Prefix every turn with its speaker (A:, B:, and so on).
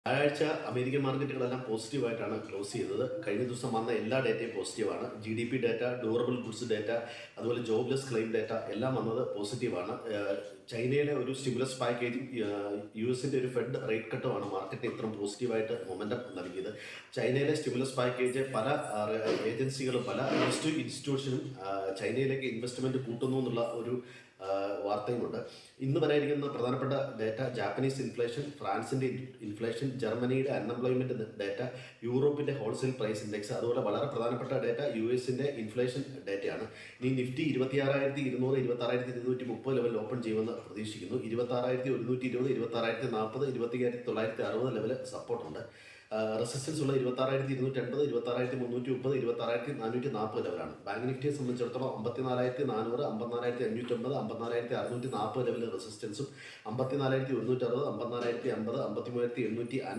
A: വ്യാഴാഴ്ച American മാർക്കറ്റുകളെല്ലാം പോസിറ്റീവായിട്ടാണ് close ചെയ്തത്. കഴിഞ്ഞ ദിവസം വന്ന എല്ലാ ഡേറ്റയും പോസിറ്റീവാണ്. GDP data, durable goods data, അതുപോലെ ജോബ്ലെസ് ക്ലെയിം ഡേറ്റ എല്ലാം വന്നത് പോസിറ്റീവാണ്. ചൈനയുടെ ഒരു സ്റ്റിമുലസ് പാക്കേജും US-ന്റെ ഒരു ഫെഡ് റേറ്റ് കട്ടുമാണ് മാർക്കറ്റിന് ഇത്രയും പോസിറ്റീവായിട്ട് മൊമെൻറ്റം നൽകിയത്. ചൈനയിലെ സ്റ്റിമുലസ് പാക്കേജ് പല ഏജൻസികളും പല ഇൻസ്റ്റിറ്റ്യൂഷനും ചൈനയിലേക്ക് ഇൻവെസ്റ്റ്മെൻറ്റ് കൂട്ടുന്നു എന്നുള്ള ഒരു വാർത്തയുമുണ്ട്. ഇന്ന് വരാനിരിക്കുന്ന പ്രധാനപ്പെട്ട ഡേറ്റ ജാപ്പനീസ് ഇൻഫ്ലേഷൻ, ഫ്രാൻസിൻ്റെ ഇൻഫ്ലേഷൻ, ജർമ്മനിയുടെ അൺഎംപ്ലോയ്മെൻറ്റ് ഡേറ്റ, യൂറോപ്പിൻ്റെ ഹോൾസെയിൽ പ്രൈസ് ഇൻഡെക്സ്, അതുപോലെ വളരെ പ്രധാനപ്പെട്ട ഡേറ്റ US-ന്റെ ഇൻഫ്ലേഷൻ ഡേറ്റയാണ്. ഇനി നിഫ്റ്റി 26,200, 26,230 ലെവൽ ഓപ്പൺ ചെയ്യുമെന്ന് പ്രതീക്ഷിക്കുന്നു. 26,120, 26,040, 25,960 ലെവൽ സപ്പോർട്ടുണ്ട്. റെസിസ്റ്റൻസ് ഉള്ള 26,280, 26,330, 26,440 ലെവലാണ്. ബാങ്ക് നിഫ്റ്റിയെ സംബന്ധിച്ചിടത്തോളം 54,400, 54,550, 54,640 ലെവൽ റെസിസ്റ്റൻസും, 54,160, 54,050, 53,850